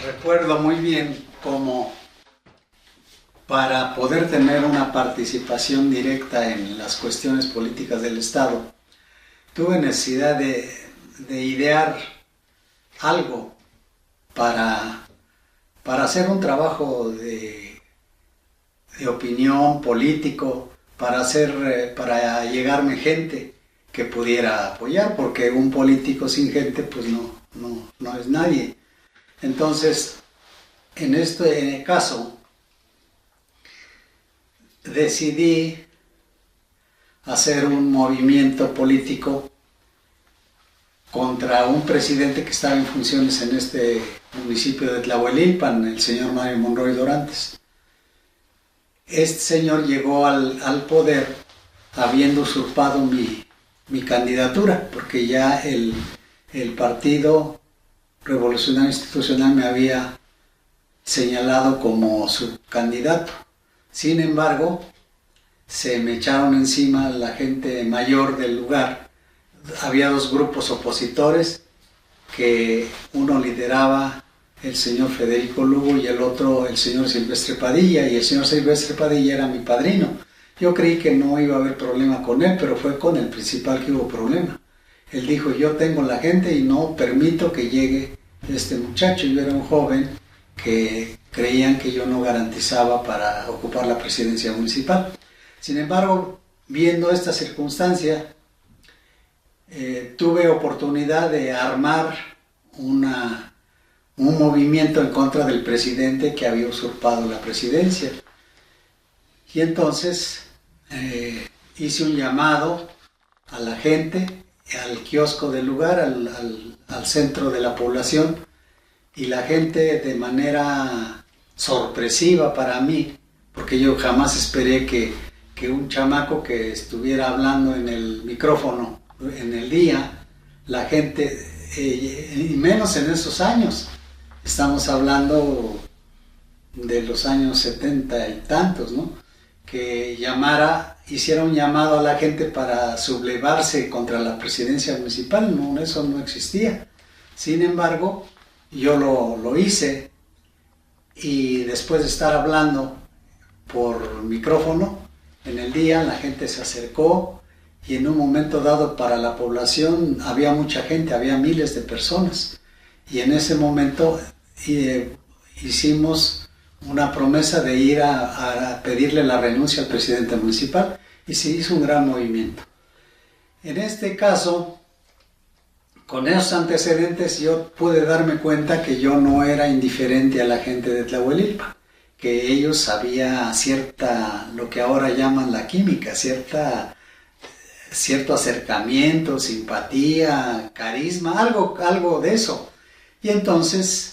Recuerdo muy bien cómo para poder tener una participación directa en las cuestiones políticas del Estado, tuve necesidad de idear algo para hacer un trabajo de opinión político, para llegarme gente que pudiera apoyar, porque un político sin gente pues no es nadie. Entonces, en este caso, decidí hacer un movimiento político contra un presidente que estaba en funciones en este municipio de Tlahuelilpan, el señor Mario Monroy Dorantes. Este señor llegó al poder habiendo usurpado mi candidatura, porque ya el Partido Revolucionario Institucional me había señalado como su candidato. Sin embargo, se me echaron encima la gente mayor del lugar. Había dos grupos opositores, que uno lideraba el señor Federico Lugo y el otro el señor Silvestre Padilla, y el señor Silvestre Padilla era mi padrino. Yo creí que no iba a haber problema con él, pero fue con el principal que hubo problema. Él dijo: yo tengo la gente y no permito que llegue este muchacho. Yo era un joven que creían que yo no garantizaba para ocupar la presidencia municipal. Sin embargo, viendo esta circunstancia, tuve oportunidad de armar un movimiento en contra del presidente que había usurpado la presidencia. Y entonces hice un llamado a la gente, al kiosco del lugar, al centro de la población, y la gente, de manera sorpresiva para mí, porque yo jamás esperé que un chamaco que estuviera hablando en el micrófono en el día, la gente, y menos en esos años, estamos hablando de los años 70 y tantos, ¿no?, que hiciera un llamado a la gente para sublevarse contra la presidencia municipal. No, eso no existía. Sin embargo, yo lo hice, y después de estar hablando por micrófono en el día, la gente se acercó, y en un momento dado, para la población había mucha gente, había miles de personas, y en ese momento hicimos una promesa de ir a pedirle la renuncia al presidente municipal, y se hizo un gran movimiento. En este caso, con esos antecedentes, yo pude darme cuenta que yo no era indiferente a la gente de Tlahuelilpan, que ellos había lo que ahora llaman la química, cierto acercamiento, simpatía, carisma, algo de eso. Y entonces,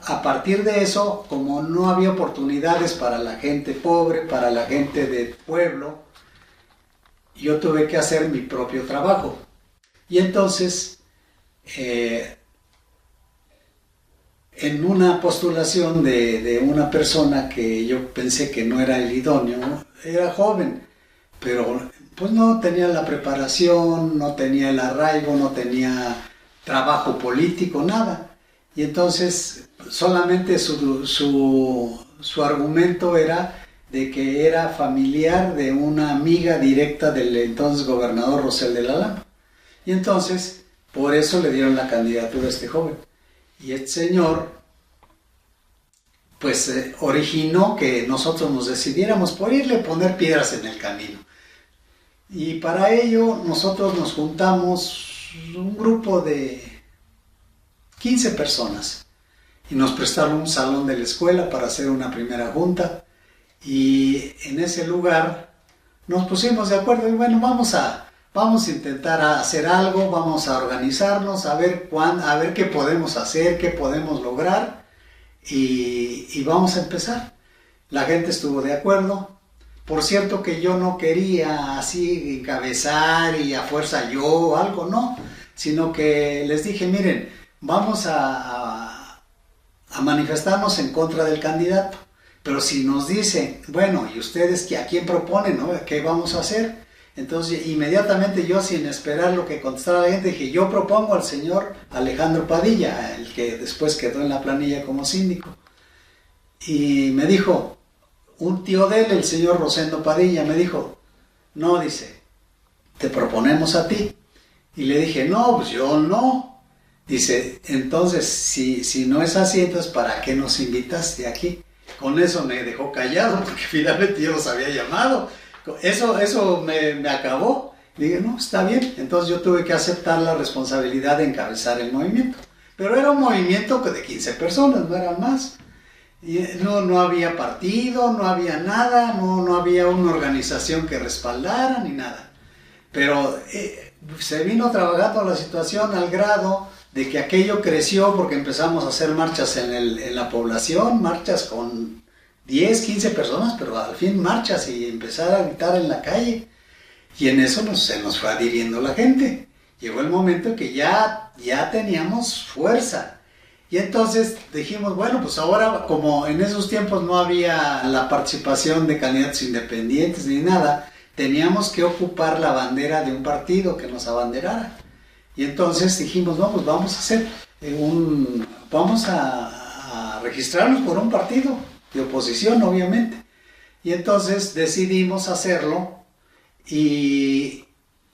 a partir de eso, como no había oportunidades para la gente pobre, para la gente del pueblo, yo tuve que hacer mi propio trabajo. Y entonces, en una postulación de una persona que yo pensé que no era el idóneo, era joven, pero pues no tenía la preparación, no tenía el arraigo, no tenía trabajo político, nada. Y entonces solamente su argumento era de que era familiar de una amiga directa del entonces gobernador Rosel de la Lama. Y entonces, por eso le dieron la candidatura a este joven. Y este señor, pues, originó que nosotros nos decidiéramos por irle a poner piedras en el camino. Y para ello, nosotros nos juntamos un grupo de 15 personas. Y nos prestaron un salón de la escuela para hacer una primera junta. Y en ese lugar nos pusimos de acuerdo. Y bueno, vamos a intentar hacer algo, vamos a organizarnos, a ver qué podemos hacer, qué podemos lograr, y vamos a empezar. La gente estuvo de acuerdo. Por cierto que yo no quería así encabezar y a fuerza yo o algo, no, sino que les dije: miren, vamos a manifestarnos en contra del candidato, pero si nos dicen, bueno, ¿y ustedes a quién proponen, no? ¿Qué vamos a hacer? Entonces inmediatamente yo, sin esperar lo que contestara la gente, dije, yo propongo al señor Alejandro Padilla, el que después quedó en la planilla como síndico. Y me dijo, un tío de él, el señor Rosendo Padilla, me dijo, no, dice, te proponemos a ti. Y le dije, no, pues yo no. Dice, entonces, si no es así, entonces ¿para qué nos invitaste aquí? Con eso me dejó callado, porque finalmente yo los había llamado. Eso me acabó. Dije, no, está bien. Entonces yo tuve que aceptar la responsabilidad de encabezar el movimiento. Pero era un movimiento de 15 personas, no eran más. Y no había partido, no había nada, no había una organización que respaldara ni nada. Pero se vino trabajando la situación al grado de que aquello creció porque empezamos a hacer marchas en la población, marchas con 10, 15 personas, pero al fin marchas y empezar a gritar en la calle. Y en eso se nos fue adhiriendo la gente. Llegó el momento en que ya teníamos fuerza. Y entonces dijimos, bueno, pues ahora, como en esos tiempos no había la participación de candidatos independientes ni nada, teníamos que ocupar la bandera de un partido que nos abanderara. Y entonces dijimos, no, pues vamos a hacer vamos a registrarnos por un partido de oposición, obviamente. Y entonces decidimos hacerlo, y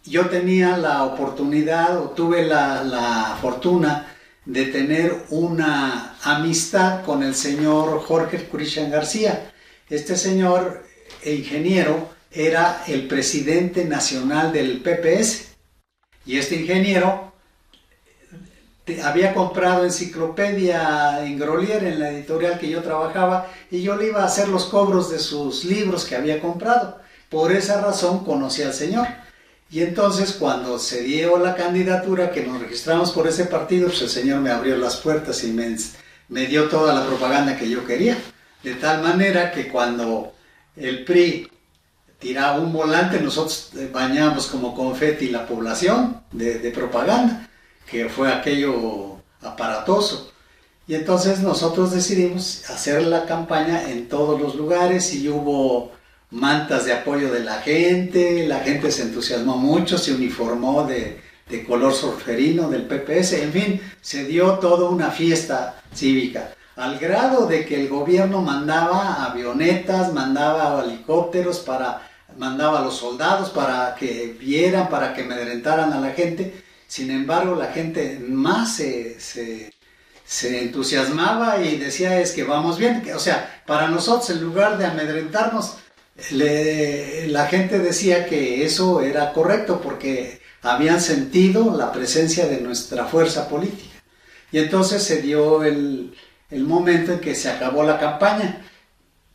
yo tenía la oportunidad, o tuve la fortuna de tener una amistad con el señor Jorge Christian García. Este señor, ingeniero, era el presidente nacional del PPS, y este ingeniero había comprado enciclopedia en Grolier, en la editorial que yo trabajaba, y yo le iba a hacer los cobros de sus libros que había comprado. Por esa razón conocí al señor. Y entonces, cuando se dio la candidatura, que nos registramos por ese partido, pues el señor me abrió las puertas y me dio toda la propaganda que yo quería. De tal manera que cuando el PRI tiraba un volante, nosotros bañábamos como confeti la población de propaganda, que fue aquello aparatoso. Y entonces nosotros decidimos hacer la campaña en todos los lugares, y hubo mantas de apoyo de la gente se entusiasmó mucho, se uniformó de color surferino del PPS, en fin, se dio toda una fiesta cívica, al grado de que el gobierno mandaba avionetas, mandaba helicópteros, mandaba a los soldados para que vieran, para que amedrentaran a la gente. Sin embargo, la gente más se entusiasmaba y decía, es que vamos bien. O sea, para nosotros, en lugar de amedrentarnos, la gente decía que eso era correcto, porque habían sentido la presencia de nuestra fuerza política. Y entonces se dio el momento en que se acabó la campaña.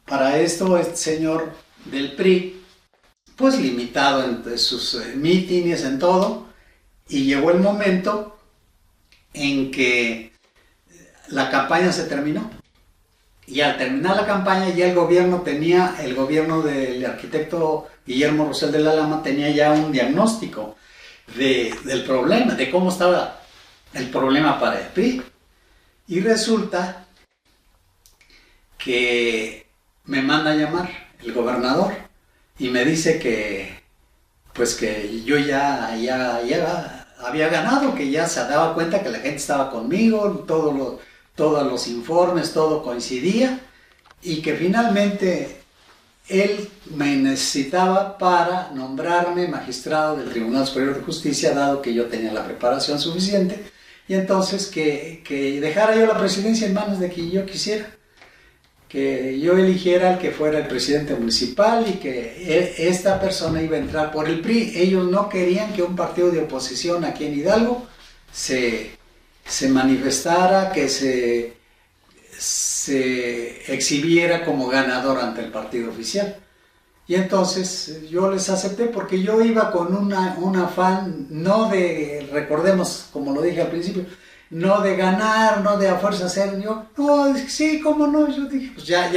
Para esto, este señor del PRI, pues limitado en sus mítines, en todo, y llegó el momento en que la campaña se terminó. Y al terminar la campaña, ya el gobierno del arquitecto Guillermo Rosell de la Lama tenía ya un diagnóstico del problema, de cómo estaba el problema para el PRI. Y resulta que me manda a llamar el gobernador y me dice que yo ya había ganado, que ya se daba cuenta que la gente estaba conmigo, todos los informes, todo coincidía, y que finalmente él me necesitaba para nombrarme magistrado del Tribunal Superior de Justicia, dado que yo tenía la preparación suficiente, y entonces que dejara yo la presidencia en manos de quien yo quisiera, que yo eligiera al que fuera el presidente municipal, y que esta persona iba a entrar por el PRI. Ellos no querían que un partido de oposición aquí en Hidalgo se manifestara, que se exhibiera como ganador ante el partido oficial. Y entonces yo les acepté, porque yo iba con un afán, no de, recordemos, como lo dije al principio, no de ganar, no de a fuerza hacer. Yo, no, sí, cómo no. Yo dije, pues ya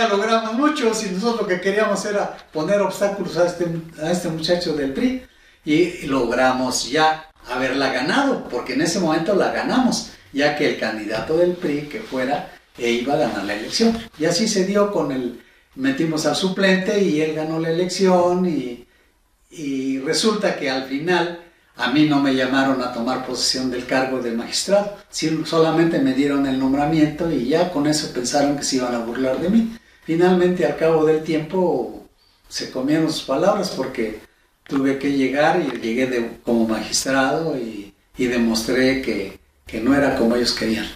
logramos mucho, si nosotros lo que queríamos era poner obstáculos a este muchacho del PRI, y logramos ya haberla ganado, porque en ese momento la ganamos, ya que el candidato del PRI que fuera iba a ganar la elección. Y así se dio metimos al suplente y él ganó la elección, y Y resulta que al final a mí no me llamaron a tomar posesión del cargo de magistrado, solamente me dieron el nombramiento y ya con eso pensaron que se iban a burlar de mí. Finalmente, al cabo del tiempo, se comieron sus palabras porque tuve que llegar y llegué como magistrado y demostré que no era como ellos querían.